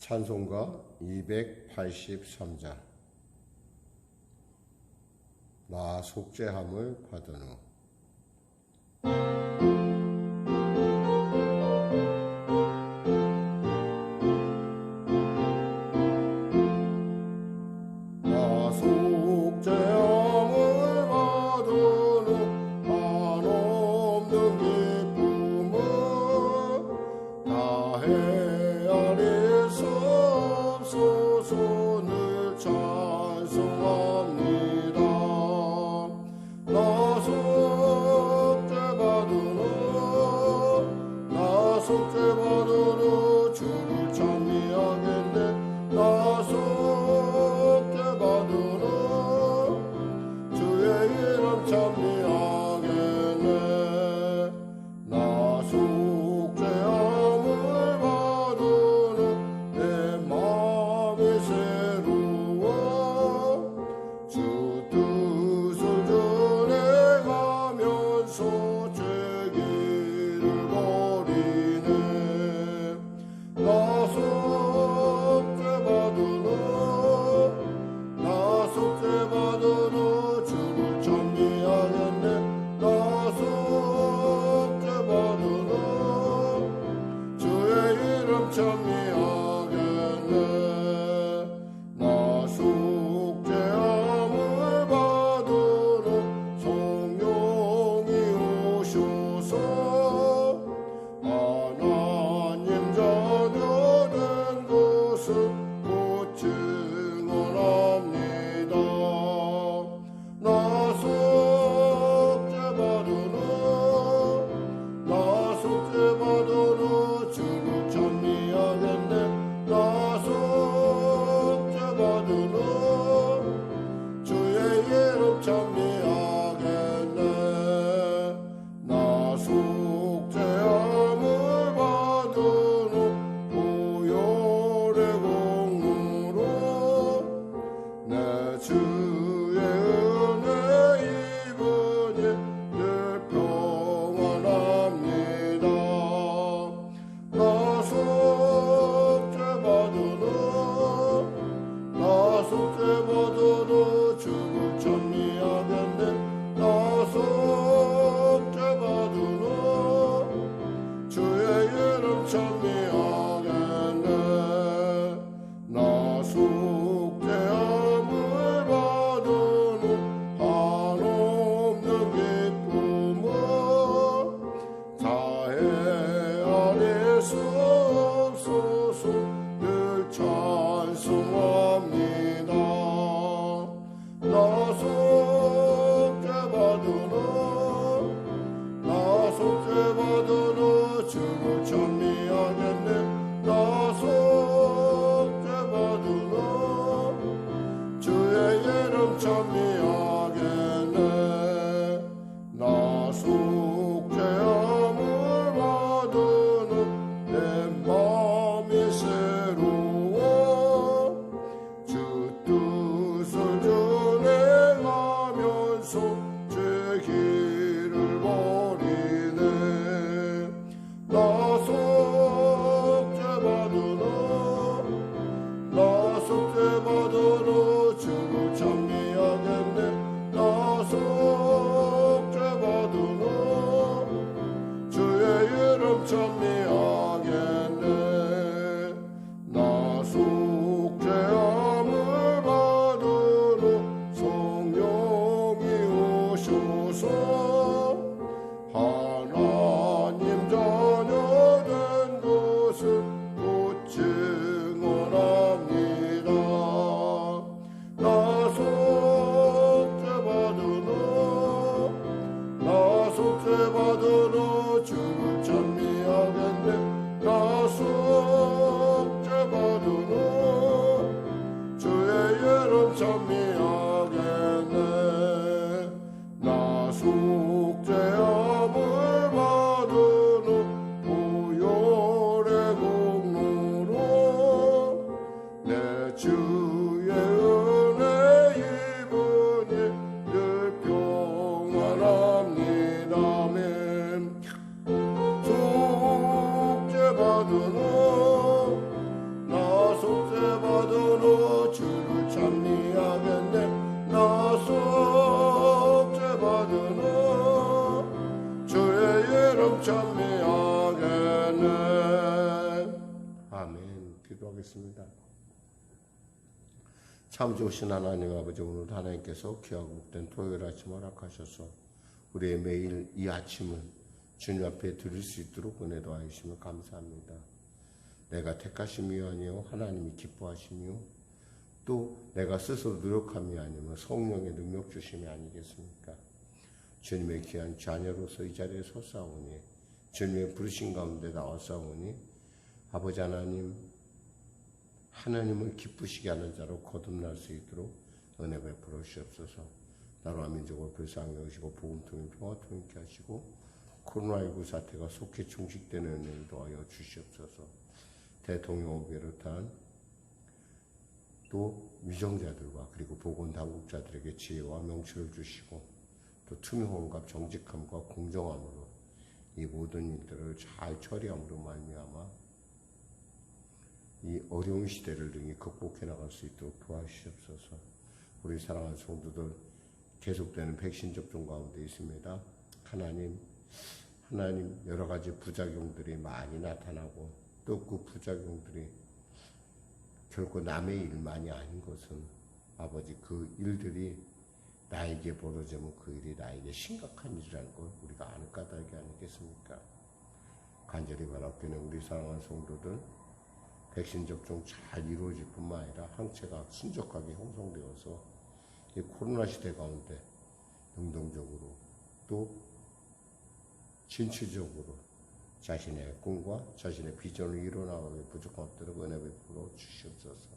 찬송가 283자. 나 속죄함을 받은 후. 나 속죄함을 받은 후 한없는 기쁨을 다 헤아릴 수 없어서 늘 찬송합니다. 나 속죄받은 후 주를 찬미하겠네. 나 속죄받은 후 주의 이름 찬미하겠네. 나 속죄함을 받은 후 내 마음이 새로워 주 뜻을 전해가면서 죄기를 버리네. 나 속죄받은 후 주를 찬미하겠네. 나 속죄받은 후 주의 이름 찬미하겠네. 나 속죄함을 받은 후 성령이 오셔서 하나님 자녀 된 것을 곧 증언합니다. 나 속죄받은 후 주를 찬미하겠네. 나 속죄받은 후 주의 이름 찬미하겠네. 나 속죄함을 받은 후 보혈의 공로로 내 주의 은혜 입으니 늘 평안합니다. 나 속죄받은 후 주를 찬미하겠네. 나 속죄받은 후 주의 이름 찬미하겠네. 나 속죄함을 받은 후 한없는 기쁨을 다 헤아릴 수 없어서 늘 찬송합니다. 나 속죄받은 후 주를 찬미하겠네. 나 속죄받은 후 주의 이름 찬미하겠네. 나 속죄함을 받은 후 내 마음이 새로워 주 뜻을 전해가면서 죄 길을 버리네. 나 기도하겠습니다. 참 좋으신 하나님 아버지, 오늘 하나님께서 귀하고 복된 토요일 아침 허락하셔서 우리의 매일 이 아침을 주님 앞에 드릴 수 있도록 은혜 도와주시면 감사합니다. 내가 택하심이 아니요 하나님이 기뻐하시며 또 내가 스스로 노력함이 아니면 성령의 능력 주심이 아니겠습니까? 주님의 귀한 자녀로서 이 자리에 섰사오니 주님의 부르신 가운데 나왔사오니 아버지 하나님을 기쁘시게 하는 자로 거듭날 수 있도록 은혜 베풀어 주시옵소서. 나라와 민족을 불쌍히 여기시고 복음통일 평화통일 있게 하시고 코로나19 사태가 속히 종식되는 은혜를 도하여 주시옵소서. 대통령을 비롯한 또 위정자들과 그리고 보건당국자들에게 지혜와 명철을 주시고 또 투명함과 정직함과 공정함으로 이 모든 일들을 잘 처리함으로 말미암아 이 어려운 시대를 능히 극복해 나갈 수 있도록 도와주시옵소서. 우리 사랑하는 성도들 계속되는 백신 접종 가운데 있습니다. 하나님 여러 가지 부작용들이 많이 나타나고 또 그 부작용들이 결코 남의 일만이 아닌 것은 아버지 그 일들이 나에게 벌어지면 그 일이 나에게 심각한 일이라는 걸 우리가 아는 까닭이 아니겠습니까? 간절히 바랍기는 우리 사랑하는 성도들 백신 접종 잘 이루어질 뿐만 아니라 항체가 순적하게 형성되어서 이 코로나 시대 가운데 능동적으로 또 진취적으로 자신의 꿈과 자신의 비전을 이뤄나가기 부족한 없도록 은혜 베풀어 주시옵소서.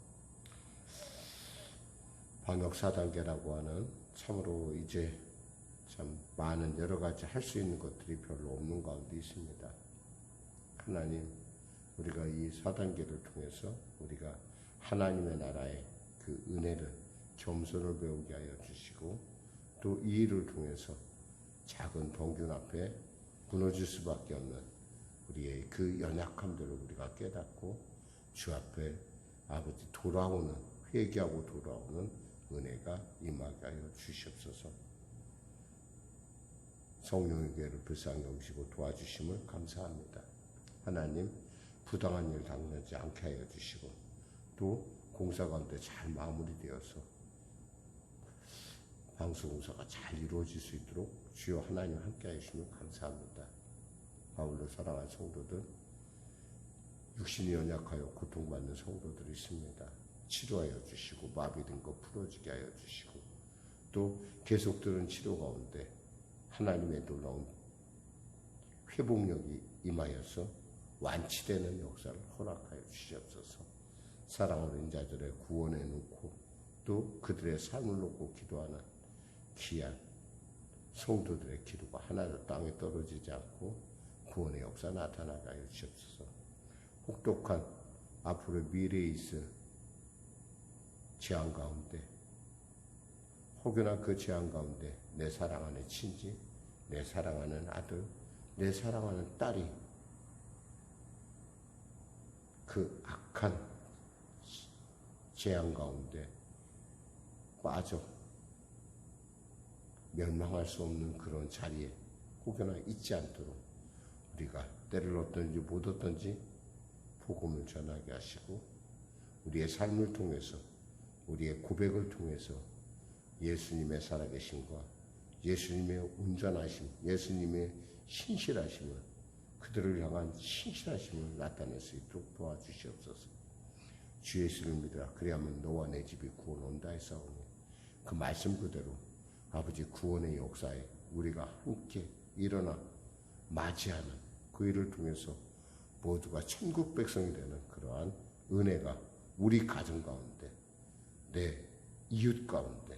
방역 4단계라고 하는 참으로 이제 참 많은 여러 가지 할 수 있는 것들이 별로 없는 가운데 있습니다. 하나님, 우리가 이 4단계를 통해서 우리가 하나님의 나라의 그 은혜를 겸손을 배우게 하여 주시고 또 이 일을 통해서 작은 병균 앞에 무너질 수밖에 없는 우리의 그 연약함들을 우리가 깨닫고 주 앞에 아버지 돌아오는 회개하고 돌아오는 은혜가 임하게 하여 주시옵소서. 성령의 교회를 불쌍히 여기시고 도와주심을 감사합니다. 하나님 부당한 일 당하지 않게 하여 주시고 또 공사 가운데 잘 마무리되어서 방수공사가 잘 이루어질 수 있도록 주여 하나님 함께 하시면 감사합니다. 바울로 사랑하는 성도들, 육신이 연약하여 고통받는 성도들이 있습니다. 치료하여 주시고 마비된 것 풀어지게 하여 주시고 또 계속되는 치료 가운데 하나님의 놀라운 회복력이 임하여서 완치되는 역사를 허락하여 주시옵소서. 사랑하는 자들의 구원해 놓고 또 그들의 삶을 놓고 기도하는 귀한 성도들의 기도가 하나도 땅에 떨어지지 않고 구원의 역사 나타나게 하여 주시옵소서. 혹독한 앞으로 미래에 있을 재앙 가운데 혹여나 그 재앙 가운데 내 사랑하는 친지, 내 사랑하는 아들, 내 사랑하는 딸이 그 악한 재앙 가운데 빠져 멸망할 수 없는 그런 자리에 혹여나 있지 않도록 우리가 때를 얻든지 못 얻든지 복음을 전하게 하시고 우리의 삶을 통해서 우리의 고백을 통해서 예수님의 살아계심과 예수님의 온전하심, 예수님의 신실하심을 그들을 향한 신실하심을 나타낼 수 있도록 도와주시옵소서. 주 예수를 믿으라 그리하면 너와 내 집이 구원 온다 했사오니 그 말씀 그대로 아버지 구원의 역사에 우리가 함께 일어나 맞이하는 그 일을 통해서 모두가 천국 백성이 되는 그러한 은혜가 우리 가정 가운데 내 이웃 가운데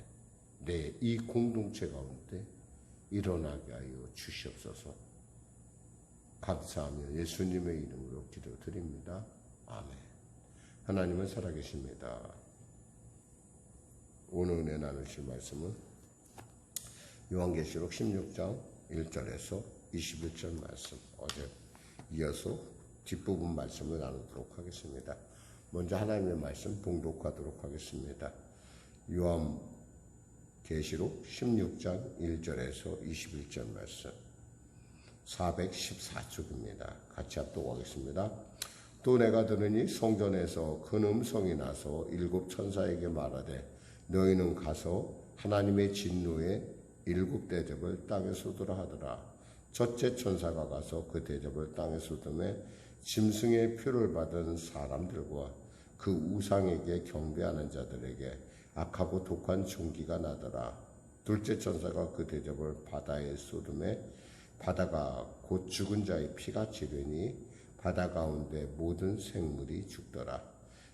내 이 공동체 가운데 일어나게 하여 주시옵소서. 감사하며 예수님의 이름으로 기도드립니다. 아멘. 하나님은 살아계십니다. 오늘 은혜 나누실 말씀은 요한계시록 16장 1절에서 21절 말씀, 어제 이어서 뒷부분 말씀을 나누도록 하겠습니다. 먼저 하나님의 말씀 봉독하도록 하겠습니다. 요한계시록 16장 1절에서 21절 말씀 414쪽입니다. 같이 합독하겠습니다. 또 내가 들으니 성전에서 큰 음성이 나서 일곱 천사에게 말하되 너희는 가서 하나님의 진노의 일곱 대접을 땅에 쏟으라 하더라. 첫째 천사가 가서 그 대접을 땅에 쏟음에 짐승의 표를 받은 사람들과 그 우상에게 경배하는 자들에게 악하고 독한 종기가 나더라. 둘째 천사가 그 대접을 바다에 쏟음에 바다가 곧 죽은 자의 피같이 되니 바다 가운데 모든 생물이 죽더라.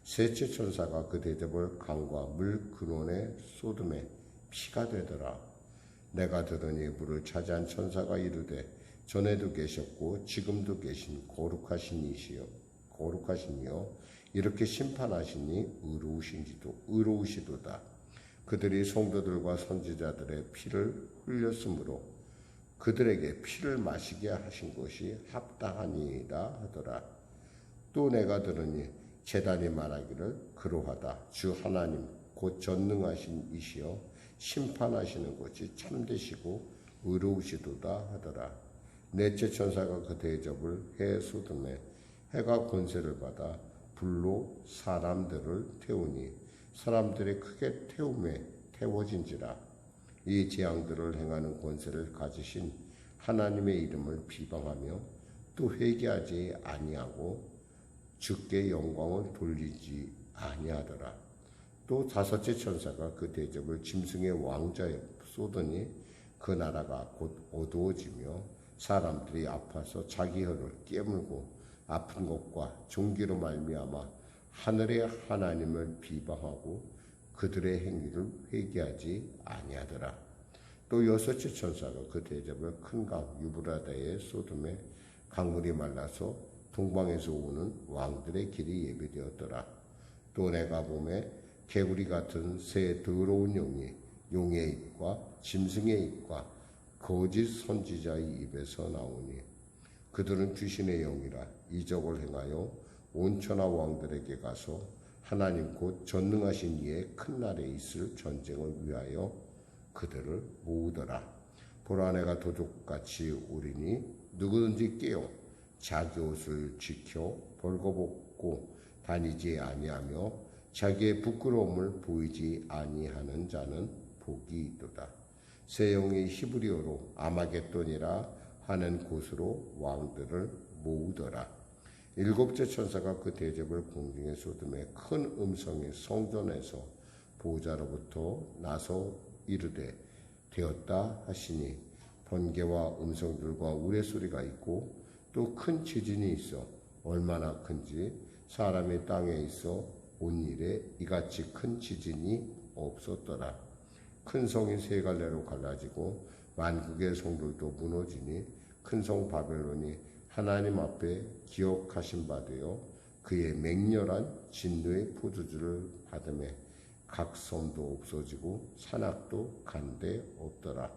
셋째 천사가 그 대접을 강과 물 근원에 쏟음에 피가 되더라. 내가 들으니 물을 차지한 천사가 이르되 전에도 계셨고 지금도 계신 거룩하신 이시여 이렇게 심판하시니 의로우시도다. 그들이 성도들과 선지자들의 피를 흘렸으므로 그들에게 피를 마시게 하신 것이 합당하니이다 하더라. 또 내가 들으니 제단이 말하기를 그러하다. 주 하나님 곧 전능하신 이시여 심판하시는 것이 참되시고 의로우시도다 하더라. 넷째 천사가 그 대접을 해에 쏟음에 해가 권세를 받아 불로 사람들을 태우니 사람들이 크게 태워진지라. 이 재앙들을 행하는 권세를 가지신 하나님의 이름을 비방하며 또 회개하지 아니하고 주께 영광을 돌리지 아니하더라. 또 다섯째 천사가 그 대접을 짐승의 왕자에 쏟으니 그 나라가 곧 어두워지며 사람들이 아파서 자기 혀를 깨물고 아픈 것과 종기로 말미암아 하늘의 하나님을 비방하고 그들의 행위를 회개하지 아니하더라. 또 여섯째 천사가 그 대접을 큰 강 유브라데에 쏟음에 강물이 말라서 동방에서 오는 왕들의 길이 예비되었더라. 또 내가 보매 개구리 같은 새 더러운 영이 용의 입과 짐승의 입과 거짓 선지자의 입에서 나오니 그들은 귀신의 영이라 이적을 행하여 온천하 왕들에게 가서 하나님 곧 전능하신 이의 큰 날에 있을 전쟁을 위하여 그들을 모으더라. 보라 내가 도둑같이 오리니 누구든지 깨어 자기 옷을 지켜 벌거벗고 다니지 아니하며 자기의 부끄러움을 보이지 아니하는 자는 복이 있도다. 새 영이 히브리어로 아마겟돈이라 하는 곳으로 왕들을 모으더라. 일곱째 천사가 그 대접을 공중에 쏟음에 큰 음성이 성전에서 보호자로부터 나서 이르되 되었다 하시니 번개와 음성들과 우레소리가 있고 또 큰 지진이 있어 얼마나 큰지 사람이 땅에 있어 온 일에 이같이 큰 지진이 없었더라. 큰 성이 세 갈래로 갈라지고 만국의 성들도 무너지니 큰 성 바벨론이 하나님 앞에 기억하신 바 되어 그의 맹렬한 진노의 포도주를 받음에 각 섬도 없어지고 산악도 간데 없더라.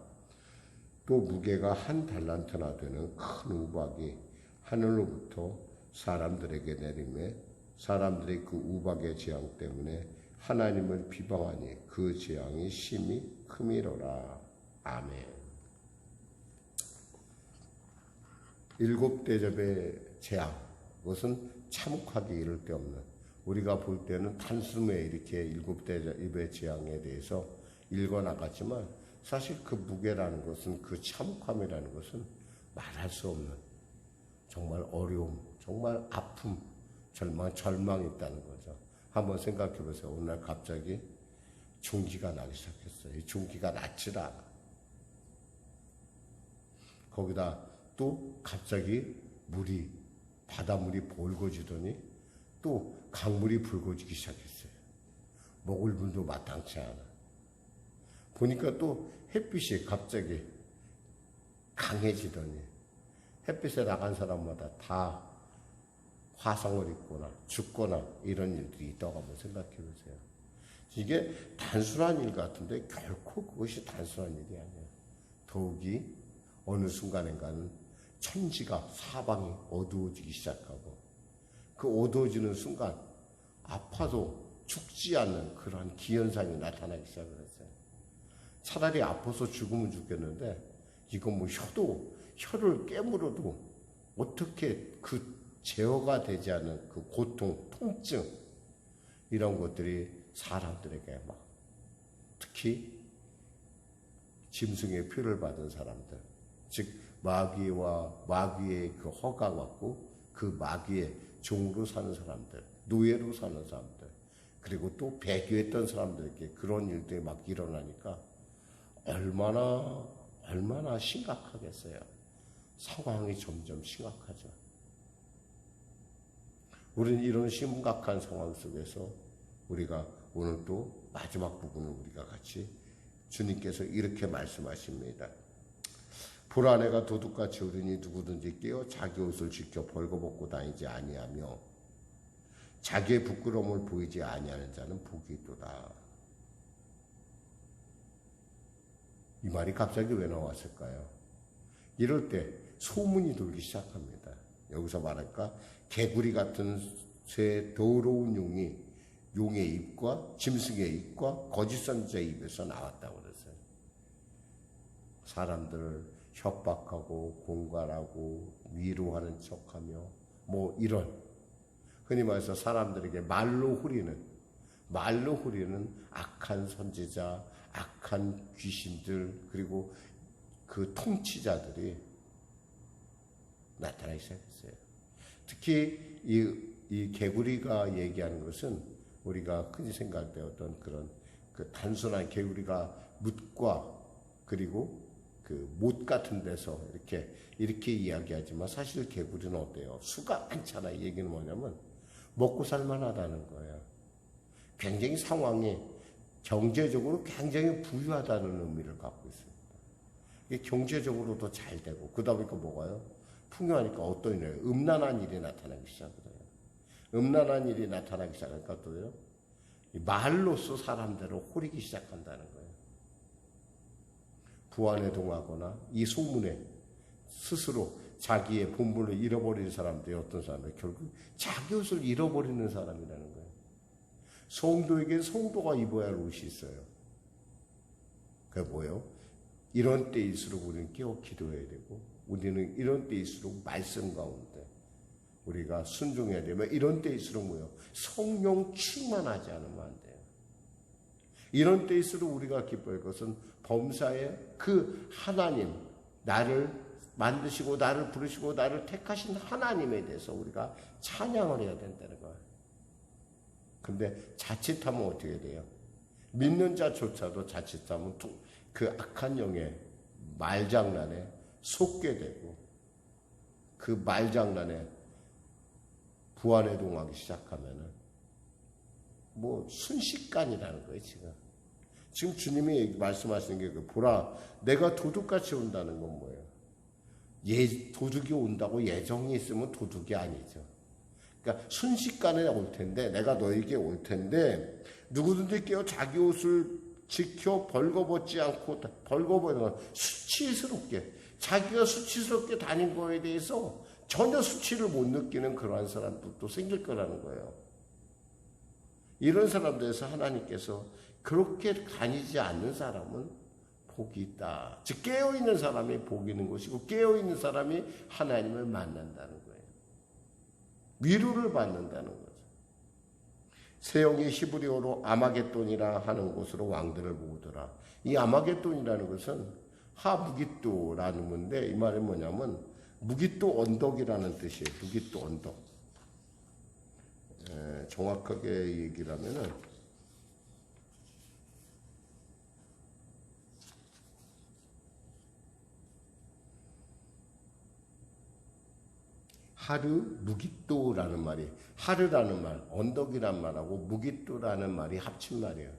또 무게가 한 달란트나 되는 큰 우박이 하늘로부터 사람들에게 내리매 사람들이 그 우박의 재앙 때문에 하나님을 비방하니 그 재앙이 심히 크미로라. 아멘. 일곱 대접의 재앙, 그것은 참혹하기 이를 데 없는, 우리가 볼 때는 단숨에 이렇게 일곱 대접의 재앙에 대해서 읽어나갔지만 사실 그 무게라는 것은, 그 참혹함이라는 것은 말할 수 없는 정말 어려움, 정말 아픔, 절망이 있다는 거죠. 한번 생각해 보세요. 어느 날 갑자기 종기가 나기 시작했어요. 이 종기가 낫질 않아. 거기다 또 갑자기 바닷물이 벌거지더니 또 강물이 붉어지기 시작했어요. 먹을 물도 마땅치 않아. 보니까 또 햇빛이 갑자기 강해지더니 햇빛에 나간 사람마다 다 화상을 입거나 죽거나 이런 일들이 있다고 한번 생각해 보세요. 이게 단순한 일 같은데 결코 그것이 단순한 일이 아니에요. 더욱이 어느 순간인가는 천지가 사방이 어두워지기 시작하고 그 어두워지는 순간 아파도 죽지 않는 그런 기현상이 나타나기 시작을 했어요. 차라리 아파서 죽으면 죽겠는데 이건 뭐 혀를 깨물어도 어떻게 그 제어가 되지 않은 그 고통, 통증 이런 것들이 사람들에게 막 특히 짐승의 표를 받은 사람들, 즉 마귀와 마귀의 그 허가 받고 그 마귀의 종으로 사는 사람들, 노예로 사는 사람들, 그리고 또 배교했던 사람들에게 그런 일들이 막 일어나니까 얼마나 심각하겠어요. 상황이 점점 심각하죠. 우리는 이런 심각한 상황 속에서 우리가 오늘 또 마지막 부분을 우리가 같이 주님께서 이렇게 말씀하십니다. 보라 내가 도둑같이 오르니 누구든지 깨어 자기 옷을 지켜 벌거벗고 다니지 아니하며 자기의 부끄러움을 보이지 아니하는 자는 복이 있도다. 이 말이 갑자기 왜 나왔을까요? 이럴 때 소문이 돌기 시작합니다. 여기서 말할까? 개구리 같은 새 더러운 용의 입과 짐승의 입과 거짓 선지자의 입에서 나왔다고 그랬어요. 사람들을 협박하고 공갈하고 위로하는 척하며 뭐 이런 흔히 말해서 사람들에게 말로 후리는 악한 선지자, 악한 귀신들 그리고 그 통치자들이 나타나기 시작했어요. 특히 이 개구리가 얘기하는 것은 우리가 흔히 생각할 때 어떤 그런 그 단순한 개구리가 뭇과 그리고 그 못 같은 데서 이렇게 이야기하지만 사실 개구리는 어때요? 수가 많잖아. 이 얘기는 뭐냐면 먹고 살만하다는 거예요. 굉장히 상황이 경제적으로 굉장히 부유하다는 의미를 갖고 있습니다. 이게 경제적으로도 잘 되고 그러다 보니까 뭐가요? 풍요하니까 어떤 일이에요? 음란한 일이 나타나기 시작해요. 음란한 일이 나타나기 시작하니까 또요. 말로써 사람들을 호리기 시작한다는 거예요. 부안에 동하거나 이 소문에 스스로 자기의 본분을 잃어버리는 사람들이 어떤 사람이에요? 결국 자기 옷을 잃어버리는 사람이라는 거예요. 성도에게 성도가 입어야 할 옷이 있어요. 그게 뭐예요? 이런 때일수록 우리는 깨어 기도해야 되고 우리는 이런 때일수록 말씀 가운데 우리가 순종해야 되면 이런 때일수록 뭐예요? 성령 충만하지 않으면 안 돼요. 이런 때일수록 우리가 기뻐할 것은 범사의 그 하나님, 나를 만드시고 나를 부르시고 나를 택하신 하나님에 대해서 우리가 찬양을 해야 된다는 거예요. 근데 자칫하면 어떻게 돼요? 믿는 자조차도 자칫하면 그 악한 영의 말장난에 속게 되고 그 말장난에 부안에 동하기 시작하면은 뭐 순식간이라는 거예요. 지금 주님이 말씀하시는 게 보라 내가 도둑같이 온다는 건 뭐예요? 도둑이 온다고 예정이 있으면 도둑이 아니죠. 그러니까 순식간에 올 텐데 내가 너에게 올 텐데 누구든지 깨어 자기 옷을 지켜 벌거벗지 않고 벌거벗는 수치스럽게 자기가 수치스럽게 다닌 거에 대해서 전혀 수치를 못 느끼는 그러한 사람들도 생길 거라는 거예요. 이런 사람들에서 하나님께서 그렇게 다니지 않는 사람은 복이 있다. 즉 깨어있는 사람이 복이 있는 것이고 깨어있는 사람이 하나님을 만난다는 거예요. 위로를 받는다는 거죠. 세용이 히브리어로 아마겟돈이라 하는 곳으로 왕들을 모으더라. 이 아마겟돈이라는 것은 하무깃도라는 건데 이 말은 뭐냐면 무깃도 언덕이라는 뜻이에요. 무깃도 언덕. 정확하게 얘기를 하면은 하르 무깃도라는 말이 하르라는 말, 언덕이란 말하고 무깃도라는 말이 합친 말이에요.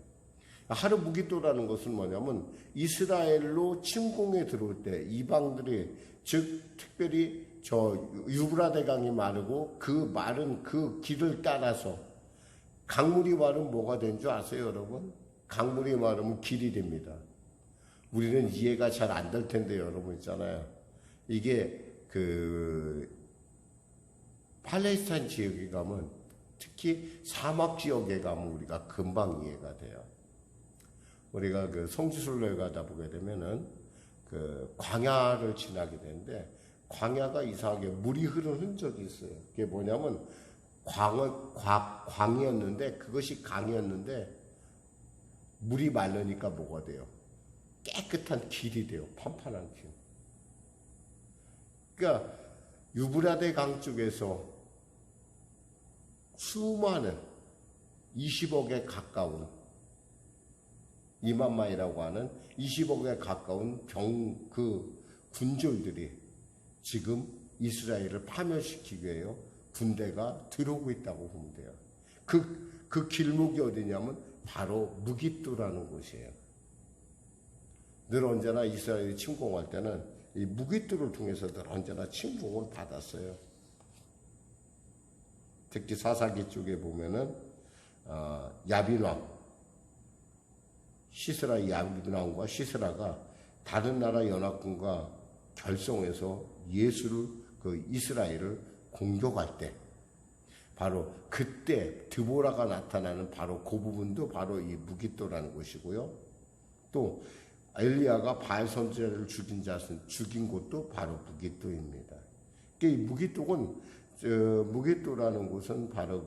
하르 무깃도라는 것은 뭐냐면 이스라엘로 침공에 들어올 때 이방들이 즉 특별히 저 유브라데 강이 마르고 그 마른 그 길을 따라서 강물이 마르면 뭐가 된 줄 아세요, 여러분? 강물이 마르면 길이 됩니다. 우리는 이해가 잘 안 될 텐데 여러분 있잖아요. 이게 팔레스타인 지역에 가면 특히 사막 지역에 가면 우리가 금방 이해가 돼요. 우리가 그 성지순례 가다 보게 되면은 그 광야를 지나게 되는데 광야가 이상하게 물이 흐르는 흔적이 있어요. 그게 뭐냐면 광이었는데, 그것이 강이었는데 물이 마르니까 뭐가 돼요? 깨끗한 길이 돼요. 판판한 길. 그러니까 유브라데 강 쪽에서 수많은 20억에 가까운, 2만마이라고 하는 20억에 가까운 군졸들이 지금 이스라엘을 파멸시키기 위해 군대가 들어오고 있다고 보면 돼요. 그 길목이 어디냐면 바로 무깃도라는 곳이에요. 늘 언제나 이스라엘이 침공할 때는 이 무깃도를 통해서 늘 언제나 침공을 받았어요. 특히 사사기 쪽에 보면은 야빈왕 시스라, 야빈왕과 시스라가 다른 나라 연합군과 결성해서 이스라엘을 공격할 때, 바로 그때 드보라가 나타나는 바로 그 부분도 바로 이 무깃도라는 것이고요. 또 엘리야가 바알 선지자를 죽인 곳도 바로 무깃도입니다. 이 무깃도라는 곳은 바로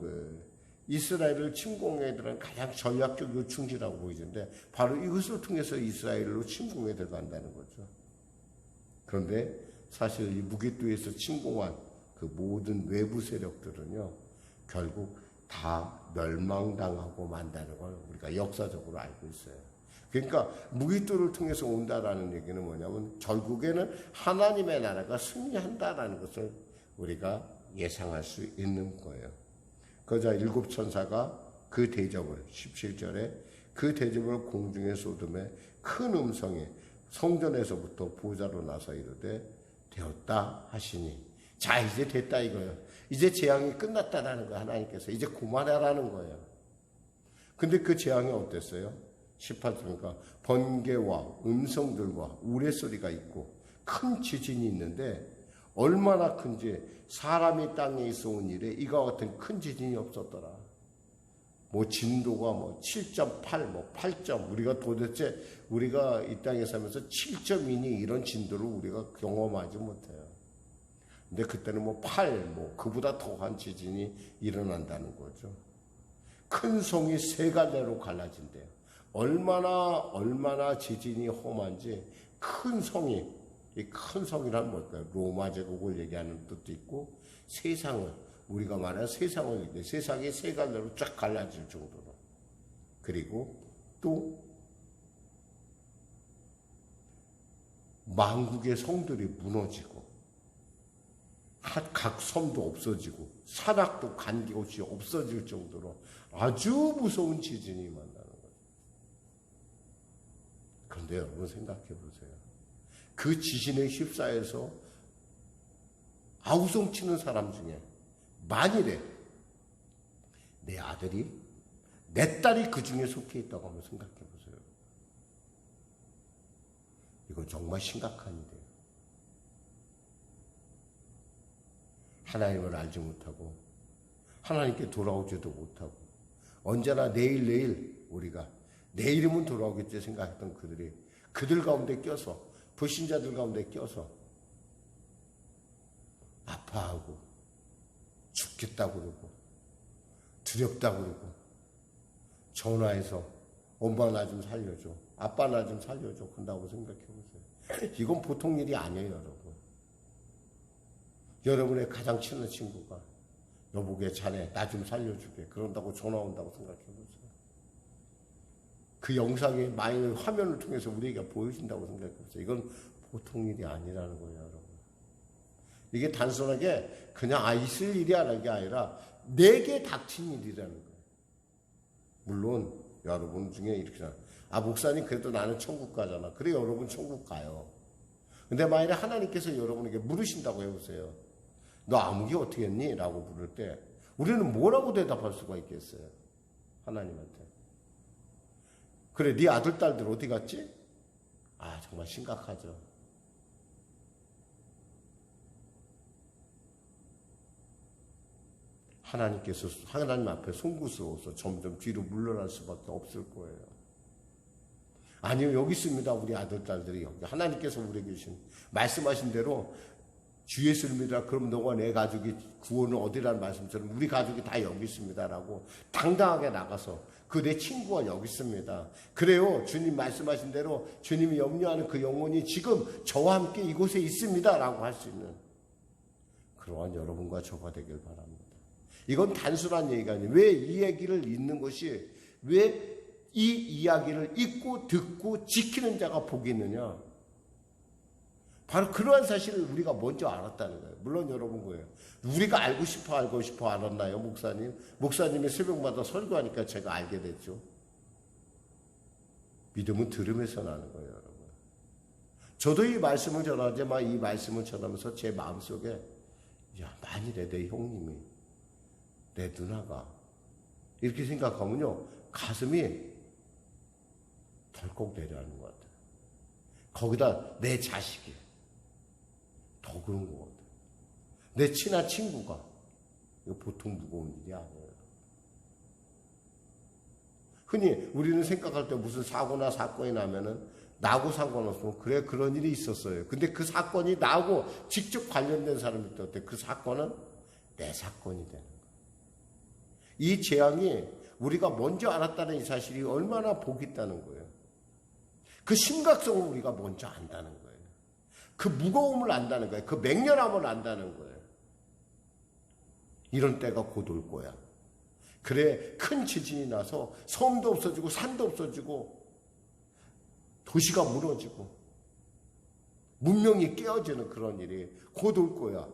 이스라엘을 침공에 들어간 가장 전략적 요충지라고 보이는데, 바로 이것을 통해서 이스라엘로 침공에 들어간다는 거죠. 그런데 사실 이 무깃도에서 침공한 그 모든 외부 세력들은요, 결국 다 멸망당하고 만다는 걸 우리가 역사적으로 알고 있어요. 그러니까 무깃도를 통해서 온다라는 얘기는 뭐냐면 결국에는 하나님의 나라가 승리한다라는 것을 우리가 예상할 수 있는 거예요. 그러자 7 천사가 그 대접을 17절에 그 대접을 공중에 쏟음에 큰 음성이 성전에서부터 보좌로 나서 이르되 되었다 하시니, 자 이제 됐다 이거예요. 이제 재앙이 끝났다라는 거예요. 하나님께서 이제 그만하라는 거예요. 근데 그 재앙이 어땠어요? 18절이니까 번개와 음성들과 우레소리가 있고 큰 지진이 있는데, 얼마나 큰지 사람이 땅에 있어 온 일에 이와 같은 큰 지진이 없었더라. 진도가 7.8, 8점, 우리가 이 땅에 살면서 7.2니 이런 진도를 우리가 경험하지 못해요. 근데 그때는 8, 그보다 더한 지진이 일어난다는 거죠. 큰 성이 세 갈래로 갈라진대요. 얼마나 지진이 험한지, 큰 성이, 이 큰 성이란 뭘까요? 로마 제국을 얘기하는 뜻도 있고, 우리가 말하는 세상을 얘기해. 세상이 세 갈래로 쫙 갈라질 정도로. 그리고 또 만국의 성들이 무너지고, 각 섬도 없어지고, 산악도 간곳이 없어질 정도로 아주 무서운 지진이 만나는 거죠. 그런데 여러분 생각해 보세요. 그 지진에 휩싸여서 아우성치는 사람 중에 만일에 내 아들이, 내 딸이 그 중에 속해 있다고 하면 생각해 보세요. 이건 정말 심각한 일이에요. 하나님을 알지 못하고 하나님께 돌아오지도 못하고 언제나 내일 우리가 내일이면 돌아오겠지 생각했던 그들 가운데 껴서, 불신자들 가운데 껴서 아파하고 죽겠다고 그러고 두렵다고 그러고 전화해서 엄마 나 좀 살려줘, 아빠 나 좀 살려줘 그런다고 생각해 보세요. 이건 보통 일이 아니에요. 여러분의 가장 친한 친구가 여보게 자네 나 좀 살려주게 그런다고 전화 온다고 생각해 보세요. 그 영상이 많이 화면을 통해서 우리에게 보여진다고 생각해 보세요. 이건 보통 일이 아니라는 거예요, 여러분. 이게 단순하게 그냥 있을 일이라는 게 아니라 내게 닥친 일이라는 거예요. 물론 여러분 중에 이렇게 목사님 그래도 나는 천국 가잖아. 그래 여러분 천국 가요. 근데 만약에 하나님께서 여러분에게 물으신다고 해보세요. 너 아무개 어떻게 했니? 라고 물을 때 우리는 뭐라고 대답할 수가 있겠어요? 하나님한테. 그래 네 아들 딸들 어디 갔지? 정말 심각하죠. 하나님께서 하나님 앞에 송구스러워서 점점 뒤로 물러날 수밖에 없을 거예요. 아니요, 여기 있습니다. 우리 아들, 딸들이 여기. 하나님께서 우리에게 말씀하신 대로 주 예수를 믿으라. 그럼 너와 내 가족이 구원은 어디라는 말씀처럼 우리 가족이 다 여기 있습니다라고 당당하게 나가서 그 내 친구가 여기 있습니다. 그래요. 주님 말씀하신 대로 주님이 염려하는 그 영혼이 지금 저와 함께 이곳에 있습니다라고 할 수 있는 그러한 여러분과 저가 되길 바랍니다. 이건 단순한 얘기가 아니에요. 왜 이 얘기를 읽는 것이, 왜 이 이야기를 읽고 듣고 지키는 자가 복이 있느냐? 바로 그러한 사실을 우리가 먼저 알았다는 거예요. 물론 여러분 거예요. 우리가 알고 싶어 알았나요, 목사님? 목사님이 새벽마다 설교하니까 제가 알게 됐죠. 믿음은 들음에서 나는 거예요, 여러분. 저도 이 말씀을 전하지만 이 말씀을 전하면서 제 마음속에 야, 만일에 내 형님이, 내 누나가 이렇게 생각하면요, 가슴이 덜컥 내려가는 것 같아요. 거기다 내 자식이 더 그런 것 같아요. 내 친한 친구가. 이거 보통 무거운 일이 아니에요. 흔히 우리는 생각할 때 무슨 사고나 사건이 나면은 나하고 상관없으면 그래 그런 일이 있었어요. 근데 그 사건이 나하고 직접 관련된 사람이 있을 때 그 사건은 내 사건이 되는 거예요. 이 재앙이 우리가 먼저 알았다는 이 사실이 얼마나 복이 있다는 거예요. 그 심각성을 우리가 먼저 안다는 거예요. 그 무거움을 안다는 거예요. 그 맹렬함을 안다는 거예요. 이런 때가 곧 올 거야. 그래 큰 지진이 나서 섬도 없어지고 산도 없어지고 도시가 무너지고 문명이 깨어지는 그런 일이 곧 올 거야.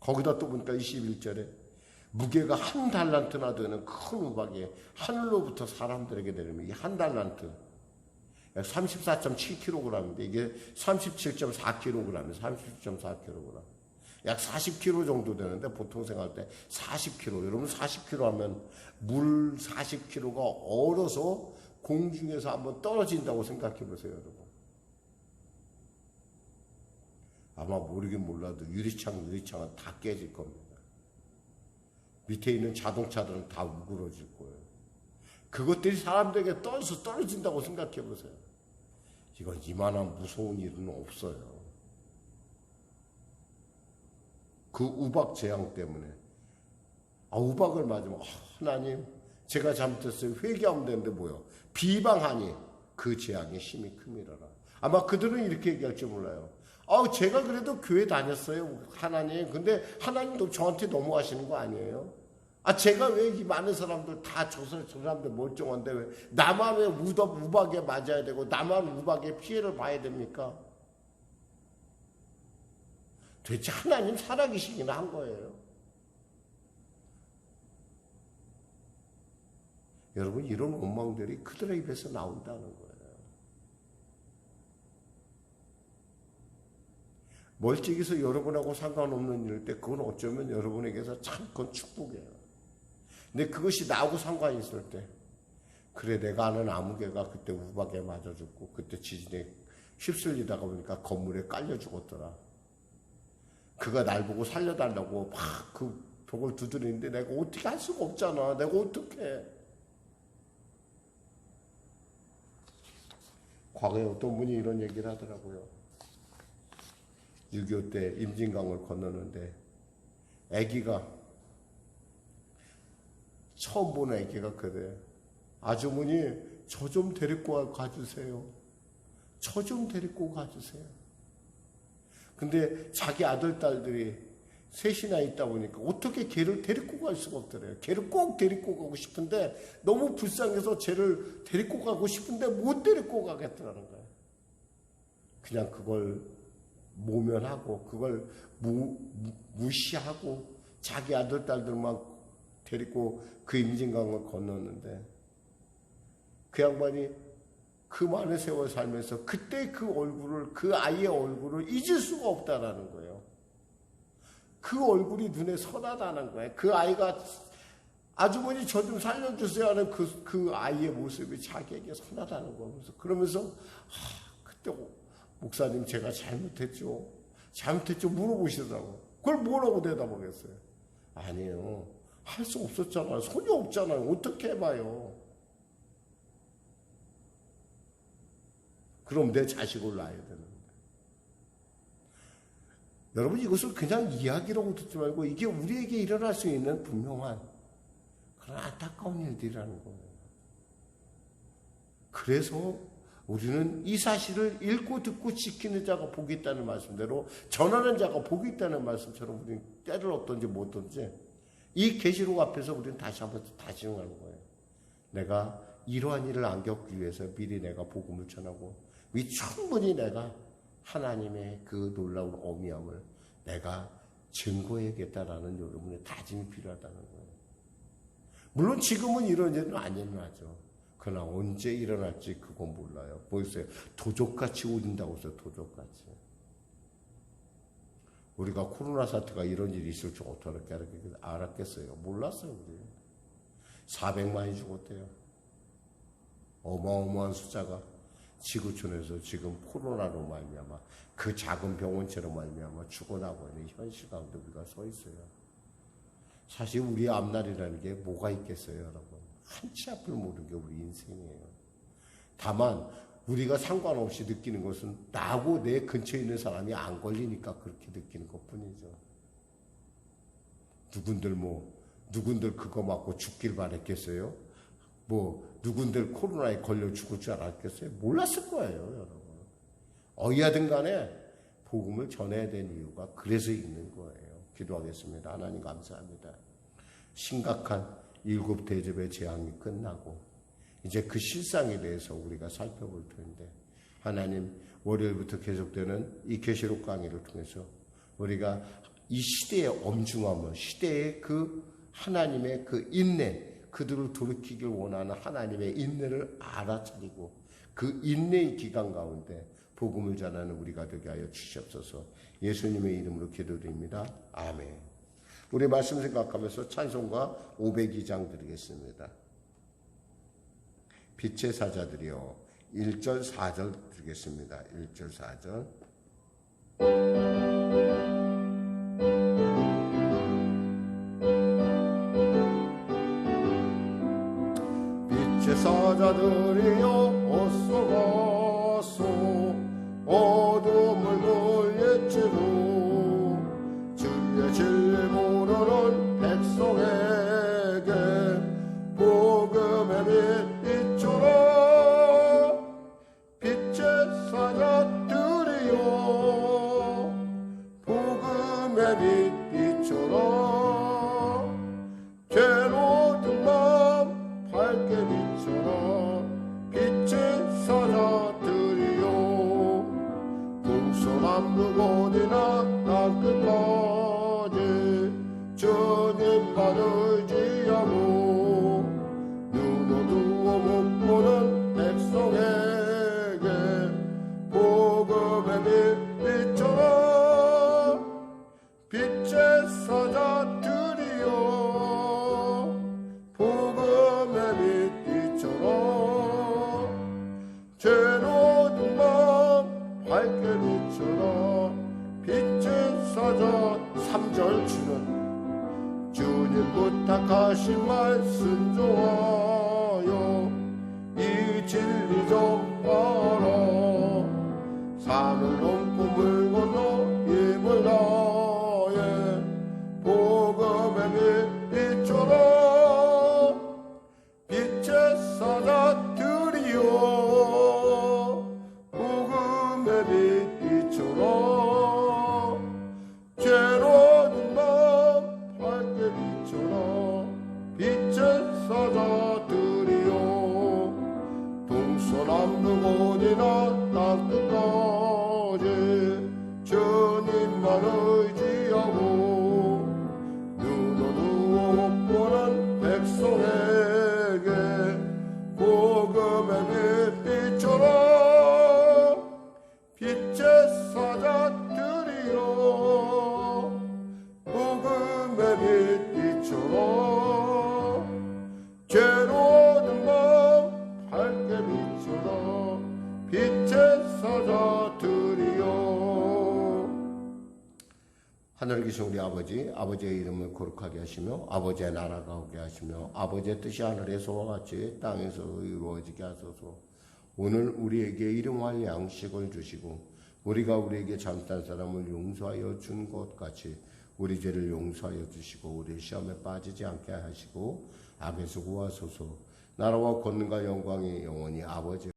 거기다 또 보니까 21절에 무게가 한 달란트나 되는 큰 우박이 하늘로부터 사람들에게 내리면 이 한 달란트 34.7kg인데 이게 37.4kg, 37.4kg. 약 40kg 정도 되는데 보통 생각할 때 40kg. 여러분 40kg 하면 물 40kg가 얼어서 공중에서 한번 떨어진다고 생각해 보세요, 여러분. 아마 모르긴 몰라도 유리창은 다 깨질 겁니다. 밑에 있는 자동차들은 다 우그러질 거예요. 그것들이 사람들에게 떠서 떨어진다고 생각해 보세요. 이건 이만한 무서운 일은 없어요. 그 우박 재앙 때문에 우박을 맞으면 하나님 제가 잘못했어요. 회개하면 되는데 뭐요? 비방하니 그 재앙이 심히 큼이라라. 아마 그들은 이렇게 얘기할지 몰라요. 제가 그래도 교회 다녔어요. 하나님. 근데 하나님도 저한테 너무하시는 거 아니에요? 제가 왜 이 많은 사람들 다 저 사람들 멀쩡한데 왜 나만 왜 우박에 맞아야 되고 나만 우박에 피해를 봐야 됩니까? 도대체 하나님 살아계시긴 한 거예요. 여러분 이런 원망들이 그들의 입에서 나온다는 거예요. 멀찍이서 여러분하고 상관없는 일일 때 그건 어쩌면 여러분에게서 참 그건 축복이에요. 근데 그것이 나하고 상관이 있을 때 그래 내가 아는 아무개가 그때 우박에 맞아 죽고 그때 지진에 휩쓸리다가 보니까 건물에 깔려 죽었더라. 그가 날 보고 살려달라고 막 그 벽을 두드리는데 내가 어떻게 할 수가 없잖아. 내가 어떻게 과거에 어떤 분이 이런 얘기를 하더라고요. 6.25 때 임진강을 건너는데 아기가 처음 보는 아기가 그래. 아주머니 저 좀 데리고 가주세요. 저 좀 데리고 가주세요. 근데 자기 아들 딸들이 셋이나 있다 보니까 어떻게 걔를 데리고 갈 수가 없더래요. 걔를 꼭 데리고 가고 싶은데 너무 불쌍해서 쟤를 데리고 가고 싶은데 못 데리고 가겠다는 거예요. 그냥 그걸 모면하고 그걸 무시하고 자기 아들 딸들만 데리고 그 임진강을 건넜는데 그 양반이 그 많은 세월 살면서 그때 그 얼굴을 그 아이의 얼굴을 잊을 수가 없다라는 거예요. 그 얼굴이 눈에 선하다는 거예요. 그 아이가 아주머니 저 좀 살려주세요 하는 그 아이의 모습이 자기에게 선하다는 거예요. 그러면서 그때 목사님 제가 잘못했죠 물어보시더라고. 그걸 뭐라고 대답하겠어요? 아니에요. 할 수 없었잖아요. 손이 없잖아요. 어떻게 해봐요. 그럼 내 자식을 낳아야 되는데. 여러분 이것을 그냥 이야기라고 듣지 말고 이게 우리에게 일어날 수 있는 분명한 그런 안타까운 일들이라는 거예요. 그래서 우리는 이 사실을 읽고 듣고 지키는 자가 복이 있다는 말씀대로 전하는 자가 복이 있다는 말씀처럼 우리는 때를 얻든지 못 얻든지 이 계시록 앞에서 우리는 다시 한번 다시 하는 거예요. 내가 이러한 일을 안 겪기 위해서 미리 내가 복음을 전하고 충분히 내가 하나님의 그 놀라운 어미함을 내가 증거해야겠다라는 여러분의 다짐이 필요하다는 거예요. 물론 지금은 이런 일은 안 일어나죠. 그러나 언제 일어날지 그건 몰라요. 보세요. 도적같이 오진다고 해서 도적같이. 우리가 코로나 사태가 이런 일이 있을 줄 어떻게 알았겠어요? 몰랐어요. 우리. 400만이 죽었대요. 어마어마한 숫자가 지구촌에서 지금 코로나로 말미암아 그 작은 병원체로 말미암아 죽어나고 있는 현실 가운데 우리가 서 있어요. 사실 우리의 앞날이라는 게 뭐가 있겠어요, 여러분? 한치 앞을 모르는 게 우리 인생이에요. 다만 우리가 상관없이 느끼는 것은 나하고 내 근처에 있는 사람이 안 걸리니까 그렇게 느끼는 것뿐이죠. 누군들 그거 맞고 죽길 바랬겠어요? 누군들 코로나에 걸려 죽을 줄 알았겠어요? 몰랐을 거예요, 여러분. 어디하든 간에 복음을 전해야 되는 이유가 그래서 있는 거예요. 기도하겠습니다. 하나님 감사합니다. 심각한 7 대접의 재앙이 끝나고 이제 그 실상에 대해서 우리가 살펴볼 텐데 하나님 월요일부터 계속되는 이 계시록 강의를 통해서 우리가 이 시대의 엄중함을 시대의 그 하나님의 그 인내 그들을 돌이키길 원하는 하나님의 인내를 알아차리고 그 인내의 기간 가운데 복음을 전하는 우리가 되게 하여 주시옵소서. 예수님의 이름으로 기도드립니다. 아멘. 우리 말씀 생각하면서 찬송가 502장 드리겠습니다. 빛의 사자들이여 1절 4절 드리겠습니다. 1절 4절 빛의 사자들이여 어서 어둠을 물리치고 주의 진리 모르는 백성에게 복음의 빛 비추라. 빛의 사자들이여 복음의 빛 비추라. 괴로운 맘 밝게 비춰라. 빛의 사자들이여 동서남북 어디나 땅끝까지 주님만 의지하고 눈 어두워 못 보는 백성에게 복음의 빛 비춰라. 빛의 사자들이여 복음의 빛 비춰라. 죄로운 맘 밝게 비춰라. 빛의 사자 3절 주님 부탁하신 말씀 좋아요. 이 진리 좀 알아. 산을 넘고 물 건너 힘을 다해 복음의 빛 비춰라. 빛의 사자들이여 복음의 빛 비춰라. 죄로운 맘 밝게 비춰라. 빛의 사자들이여 동서남북 어디나 땅끝까지 주님만 의지하고 눈 어두워 못 보는 백성에게 복음의 빛 비춰라. 빛의 사자들이여 복음의 빛 비춰라. 죄로운 맘 밝게 비춰라. 빛의 사자들이여. 하늘에 계신 우리 아버지의 이름을 거룩하게 하시며 아버지의 나라가 오게 하시며 아버지의 뜻이 하늘에서와 같이 땅에서 이루어지게 하소서. 오늘 우리에게 일용할 양식을 주시고 우리가 우리에게 잘못한 사람을 용서하여 준 것 같이 우리 죄를 용서하여 주시고 우리 시험에 빠지지 않게 하시고 악에서 구하소서. 나라와 권능과 영광이 영원히 아버지